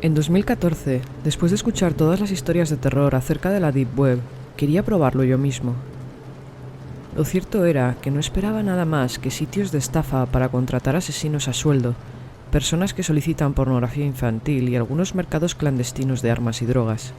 En 2014, después de escuchar todas las historias de terror acerca de la Deep Web, quería probarlo yo mismo. Lo cierto era que no esperaba nada más que sitios de estafa para contratar asesinos a sueldo, personas que solicitan pornografía infantil y algunos mercados clandestinos de armas y drogas.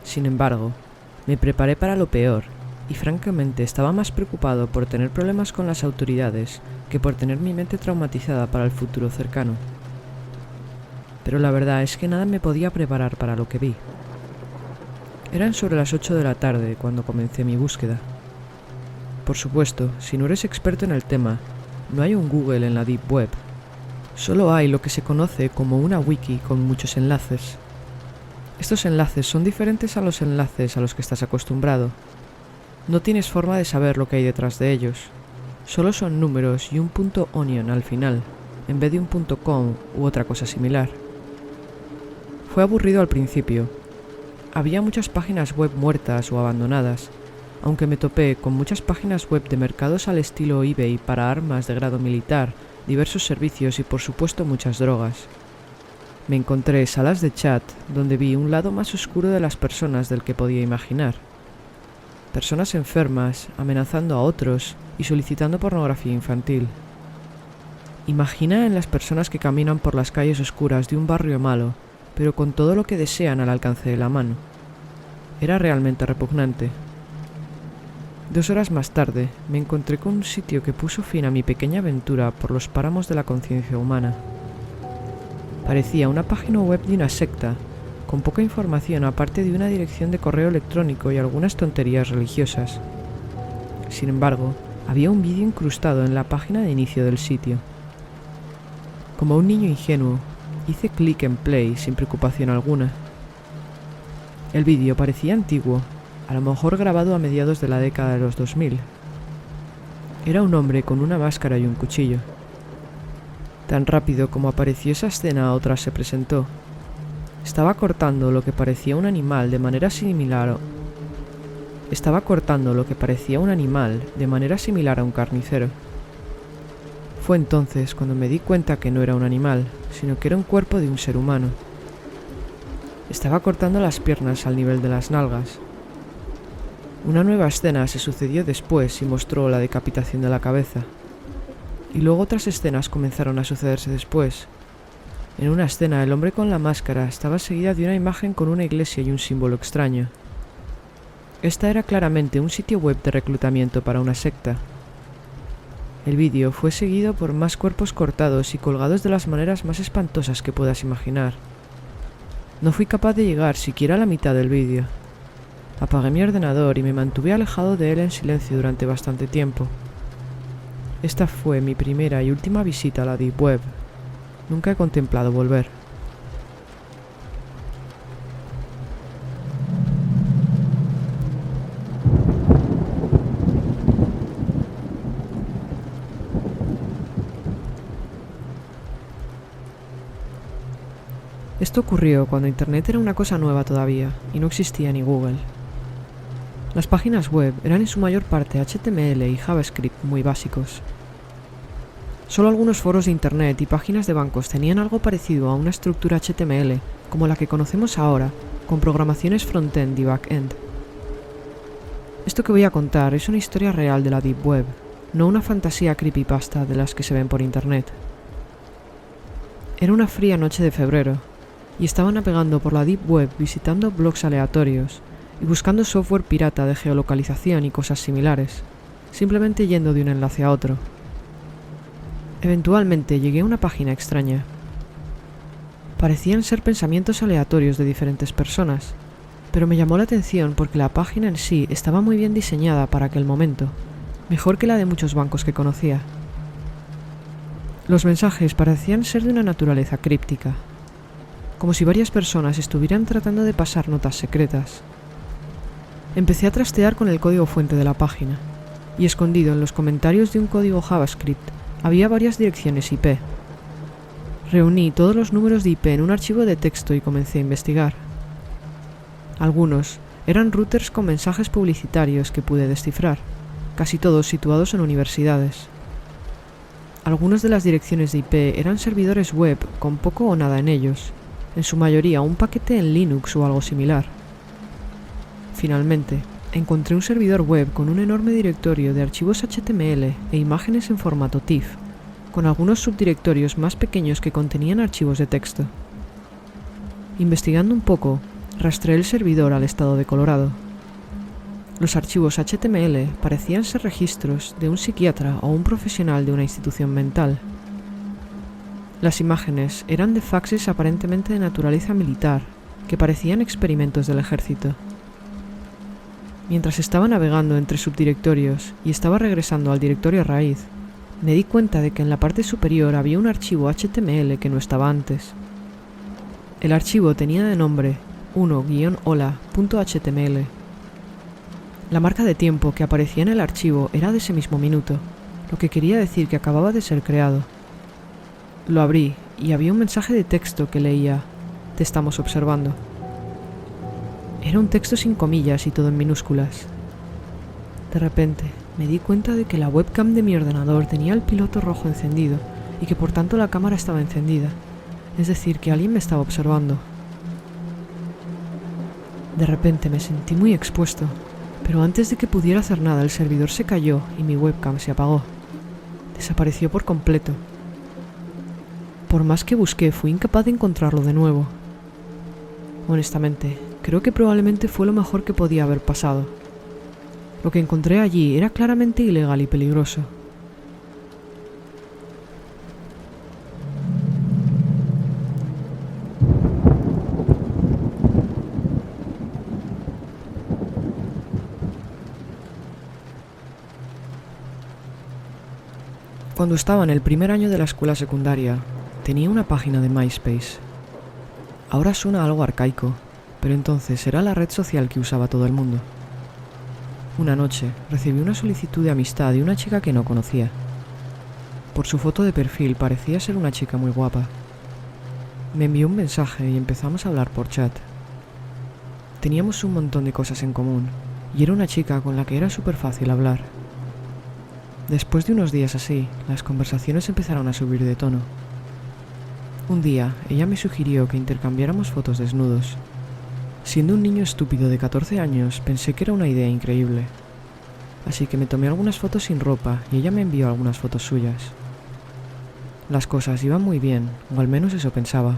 Sin embargo, me preparé para lo peor y francamente estaba más preocupado por tener problemas con las autoridades que por tener mi mente traumatizada para el futuro cercano. Pero la verdad es que nada me podía preparar para lo que vi. Eran sobre las 8 de la tarde cuando comencé mi búsqueda. Por supuesto, si no eres experto en el tema, no hay un Google en la Deep Web. Solo hay lo que se conoce como una wiki con muchos enlaces. Estos enlaces son diferentes a los enlaces a los que estás acostumbrado. No tienes forma de saber lo que hay detrás de ellos. Solo son números y un .onion al final, en vez de un .com u otra cosa similar. Fue aburrido al principio. Había muchas páginas web muertas o abandonadas, aunque me topé con muchas páginas web de mercados al estilo eBay para armas de grado militar, diversos servicios y por supuesto muchas drogas. Me encontré salas de chat donde vi un lado más oscuro de las personas del que podía imaginar. Personas enfermas, amenazando a otros y solicitando pornografía infantil. Imagina en las personas que caminan por las calles oscuras de un barrio malo, pero con todo lo que desean al alcance de la mano. Era realmente repugnante. 2 horas más tarde, me encontré con un sitio que puso fin a mi pequeña aventura por los páramos de la conciencia humana. Parecía una página web de una secta, con poca información aparte de una dirección de correo electrónico y algunas tonterías religiosas. Sin embargo, había un vídeo incrustado en la página de inicio del sitio. Como un niño ingenuo, hice clic en play sin preocupación alguna. El vídeo parecía antiguo, a lo mejor grabado a mediados de la década de los 2000. Era un hombre con una máscara y un cuchillo. Tan rápido como apareció esa escena, otra se presentó. Estaba cortando lo que parecía un animal de manera similar a un carnicero. Fue entonces cuando me di cuenta que no era un animal, sino que era un cuerpo de un ser humano. Estaba cortando las piernas al nivel de las nalgas. Una nueva escena se sucedió después y mostró la decapitación de la cabeza. Y luego otras escenas comenzaron a sucederse después. En una escena, el hombre con la máscara estaba seguida de una imagen con una iglesia y un símbolo extraño. Esta era claramente un sitio web de reclutamiento para una secta. El vídeo fue seguido por más cuerpos cortados y colgados de las maneras más espantosas que puedas imaginar. No fui capaz de llegar siquiera a la mitad del vídeo. Apagué mi ordenador y me mantuve alejado de él en silencio durante bastante tiempo. Esta fue mi primera y última visita a la Deep Web. Nunca he contemplado volver. Esto ocurrió cuando Internet era una cosa nueva todavía y no existía ni Google. Las páginas web eran en su mayor parte HTML y JavaScript muy básicos. Solo algunos foros de Internet y páginas de bancos tenían algo parecido a una estructura HTML como la que conocemos ahora, con programaciones front-end y back-end. Esto que voy a contar es una historia real de la Deep Web, no una fantasía creepypasta de las que se ven por Internet. Era una fría noche de febrero, y estaba navegando por la Deep Web visitando blogs aleatorios y buscando software pirata de geolocalización y cosas similares, simplemente yendo de un enlace a otro. Eventualmente llegué a una página extraña. Parecían ser pensamientos aleatorios de diferentes personas, pero me llamó la atención porque la página en sí estaba muy bien diseñada para aquel momento, mejor que la de muchos bancos que conocía. Los mensajes parecían ser de una naturaleza críptica, como si varias personas estuvieran tratando de pasar notas secretas. Empecé a trastear con el código fuente de la página, y escondido en los comentarios de un código JavaScript había varias direcciones IP. Reuní todos los números de IP en un archivo de texto y comencé a investigar. Algunos eran routers con mensajes publicitarios que pude descifrar, casi todos situados en universidades. Algunas de las direcciones de IP eran servidores web con poco o nada en ellos, en su mayoría un paquete en Linux o algo similar. Finalmente, encontré un servidor web con un enorme directorio de archivos HTML e imágenes en formato TIFF, con algunos subdirectorios más pequeños que contenían archivos de texto. Investigando un poco, rastreé el servidor al estado de Colorado. Los archivos HTML parecían ser registros de un psiquiatra o un profesional de una institución mental. Las imágenes eran de faxes aparentemente de naturaleza militar, que parecían experimentos del ejército. Mientras estaba navegando entre subdirectorios y estaba regresando al directorio raíz, me di cuenta de que en la parte superior había un archivo HTML que no estaba antes. El archivo tenía de nombre 1-hola.html. La marca de tiempo que aparecía en el archivo era de ese mismo minuto, lo que quería decir que acababa de ser creado. Lo abrí y había un mensaje de texto que leía: "Te estamos observando". Era un texto sin comillas y todo en minúsculas. De repente, me di cuenta de que la webcam de mi ordenador tenía el piloto rojo encendido y que por tanto la cámara estaba encendida, es decir, que alguien me estaba observando. De repente me sentí muy expuesto, pero antes de que pudiera hacer nada el servidor se cayó y mi webcam se apagó. Desapareció por completo. Por más que busqué, fui incapaz de encontrarlo de nuevo. Honestamente, creo que probablemente fue lo mejor que podía haber pasado. Lo que encontré allí era claramente ilegal y peligroso. Cuando estaba en el primer año de la escuela secundaria, tenía una página de MySpace. Ahora suena algo arcaico, pero entonces era la red social que usaba todo el mundo. Una noche recibí una solicitud de amistad de una chica que no conocía. Por su foto de perfil parecía ser una chica muy guapa. Me envió un mensaje y empezamos a hablar por chat. Teníamos un montón de cosas en común, y era una chica con la que era súper fácil hablar. Después de unos días así, las conversaciones empezaron a subir de tono. Un día, ella me sugirió que intercambiáramos fotos desnudos. Siendo un niño estúpido de 14 años, pensé que era una idea increíble. Así que me tomé algunas fotos sin ropa y ella me envió algunas fotos suyas. Las cosas iban muy bien, o al menos eso pensaba.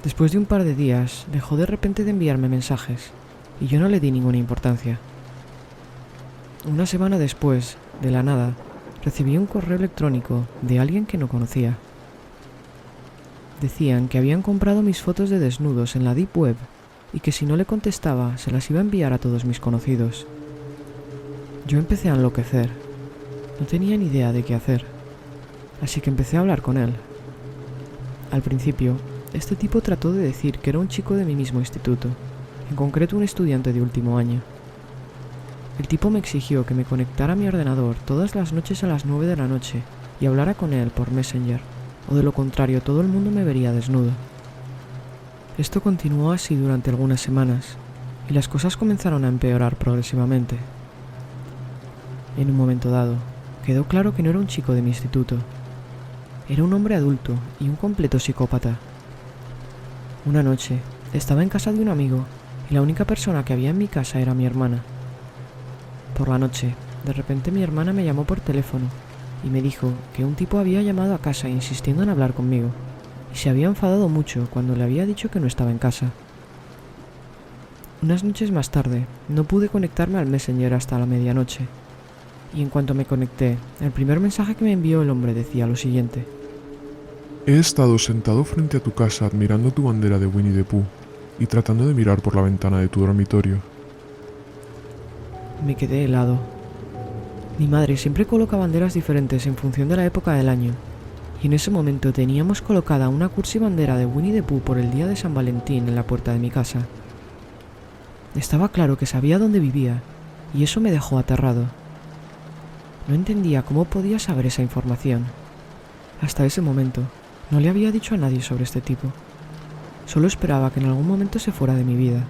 Después de un par de días, dejó de repente de enviarme mensajes, y yo no le di ninguna importancia. Una semana después, de la nada, recibí un correo electrónico de alguien que no conocía. Decían que habían comprado mis fotos de desnudos en la Deep Web y que si no le contestaba se las iba a enviar a todos mis conocidos. Yo empecé a enloquecer. No tenía ni idea de qué hacer, así que empecé a hablar con él. Al principio, este tipo trató de decir que era un chico de mi mismo instituto, en concreto un estudiante de último año. El tipo me exigió que me conectara a mi ordenador todas las noches a las 9 de la noche y hablara con él por Messenger, o de lo contrario todo el mundo me vería desnudo. Esto continuó así durante algunas semanas, y las cosas comenzaron a empeorar progresivamente. En un momento dado, quedó claro que no era un chico de mi instituto. Era un hombre adulto y un completo psicópata. Una noche, estaba en casa de un amigo, y la única persona que había en mi casa era mi hermana. Por la noche, de repente mi hermana me llamó por teléfono y me dijo que un tipo había llamado a casa insistiendo en hablar conmigo y se había enfadado mucho cuando le había dicho que no estaba en casa. Unas noches más tarde, no pude conectarme al Messenger hasta la medianoche y en cuanto me conecté, el primer mensaje que me envió el hombre decía lo siguiente: He estado sentado frente a tu casa admirando tu bandera de Winnie the Pooh y tratando de mirar por la ventana de tu dormitorio. Me quedé helado. Mi madre siempre coloca banderas diferentes en función de la época del año, y en ese momento teníamos colocada una cursi bandera de Winnie the Pooh por el día de San Valentín en la puerta de mi casa. Estaba claro que sabía dónde vivía, y eso me dejó aterrado. No entendía cómo podía saber esa información. Hasta ese momento, no le había dicho a nadie sobre este tipo. Solo esperaba que en algún momento se fuera de mi vida.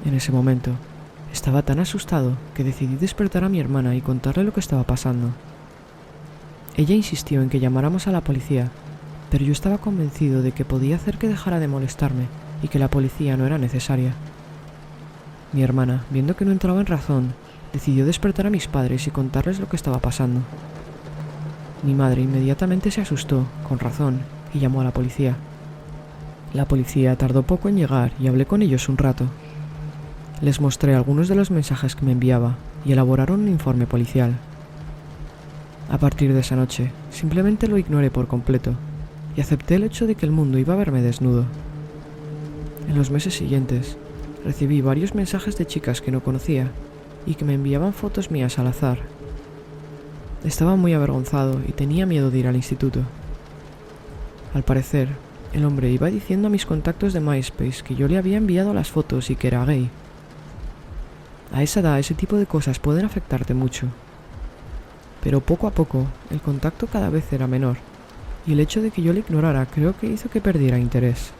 En ese momento, estaba tan asustado que decidí despertar a mi hermana y contarle lo que estaba pasando. Ella insistió en que llamáramos a la policía, pero yo estaba convencido de que podía hacer que dejara de molestarme y que la policía no era necesaria. Mi hermana, viendo que no entraba en razón, decidió despertar a mis padres y contarles lo que estaba pasando. Mi madre inmediatamente se asustó, con razón, y llamó a la policía. La policía tardó poco en llegar y hablé con ellos un rato. Les mostré algunos de los mensajes que me enviaba y elaboraron un informe policial. A partir de esa noche, simplemente lo ignoré por completo y acepté el hecho de que el mundo iba a verme desnudo. En los meses siguientes, recibí varios mensajes de chicas que no conocía y que me enviaban fotos mías al azar. Estaba muy avergonzado y tenía miedo de ir al instituto. Al parecer, el hombre iba diciendo a mis contactos de MySpace que yo le había enviado las fotos y que era gay. A esa edad ese tipo de cosas pueden afectarte mucho. Pero poco a poco, el contacto cada vez era menor, y el hecho de que yo le ignorara creo que hizo que perdiera interés.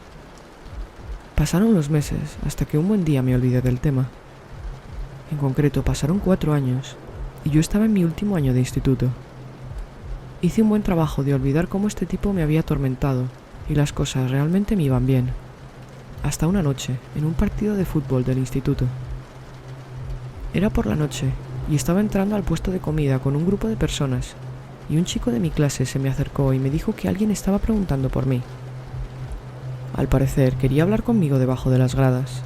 Pasaron los meses hasta que un buen día me olvidé del tema. En concreto, pasaron 4 años, y yo estaba en mi último año de instituto. Hice un buen trabajo de olvidar cómo este tipo me había atormentado, y las cosas realmente me iban bien. Hasta una noche, en un partido de fútbol del instituto. Era por la noche, y estaba entrando al puesto de comida con un grupo de personas, y un chico de mi clase se me acercó y me dijo que alguien estaba preguntando por mí. Al parecer, quería hablar conmigo debajo de las gradas.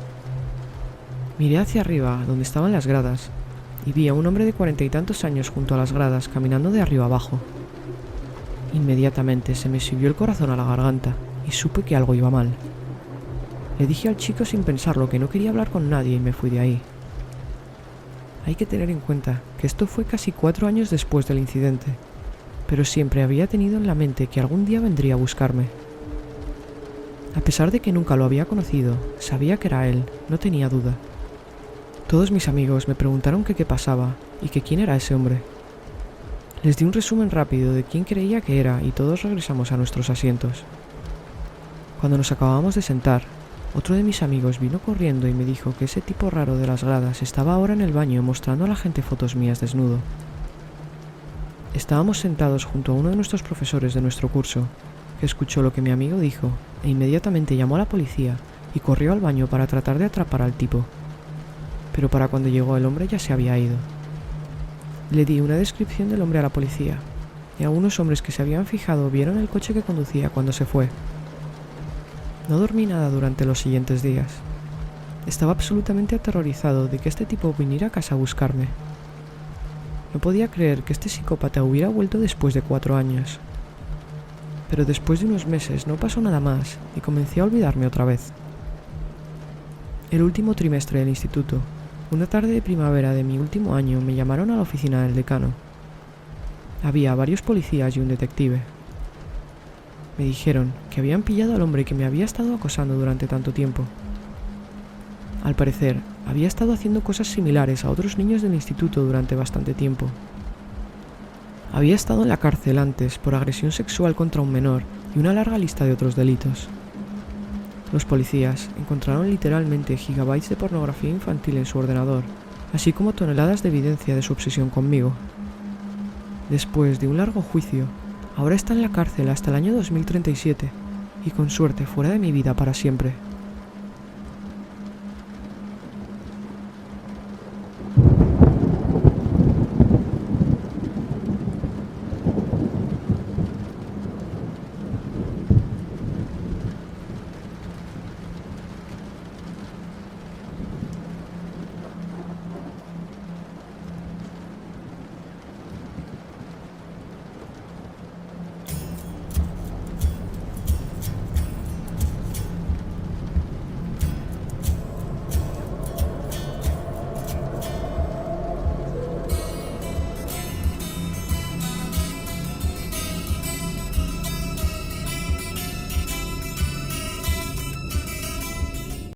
Miré hacia arriba, donde estaban las gradas, y vi a un hombre de 40 y tantos años junto a las gradas, caminando de arriba abajo. Inmediatamente se me subió el corazón a la garganta, y supe que algo iba mal. Le dije al chico sin pensarlo que no quería hablar con nadie y me fui de ahí. Hay que tener en cuenta que esto fue casi 4 años después del incidente, pero siempre había tenido en la mente que algún día vendría a buscarme. A pesar de que nunca lo había conocido, sabía que era él, no tenía duda. Todos mis amigos me preguntaron que qué pasaba y que quién era ese hombre. Les di un resumen rápido de quién creía que era y todos regresamos a nuestros asientos. Cuando nos acabamos de sentar, otro de mis amigos vino corriendo y me dijo que ese tipo raro de las gradas estaba ahora en el baño mostrando a la gente fotos mías desnudo. Estábamos sentados junto a uno de nuestros profesores de nuestro curso, que escuchó lo que mi amigo dijo e inmediatamente llamó a la policía y corrió al baño para tratar de atrapar al tipo. Pero para cuando llegó el hombre ya se había ido. Le di una descripción del hombre a la policía, y algunos hombres que se habían fijado vieron el coche que conducía cuando se fue. No dormí nada durante los siguientes días. Estaba absolutamente aterrorizado de que este tipo viniera a casa a buscarme. No podía creer que este psicópata hubiera vuelto después de 4 años. Pero después de unos meses no pasó nada más y comencé a olvidarme otra vez. El último trimestre del instituto, una tarde de primavera de mi último año, me llamaron a la oficina del decano. Había varios policías y un detective. Me dijeron que habían pillado al hombre que me había estado acosando durante tanto tiempo. Al parecer, había estado haciendo cosas similares a otros niños del instituto durante bastante tiempo. Había estado en la cárcel antes por agresión sexual contra un menor y una larga lista de otros delitos. Los policías encontraron literalmente gigabytes de pornografía infantil en su ordenador, así como toneladas de evidencia de su obsesión conmigo. Después de un largo juicio, ahora está en la cárcel hasta el año 2037 y con suerte fuera de mi vida para siempre.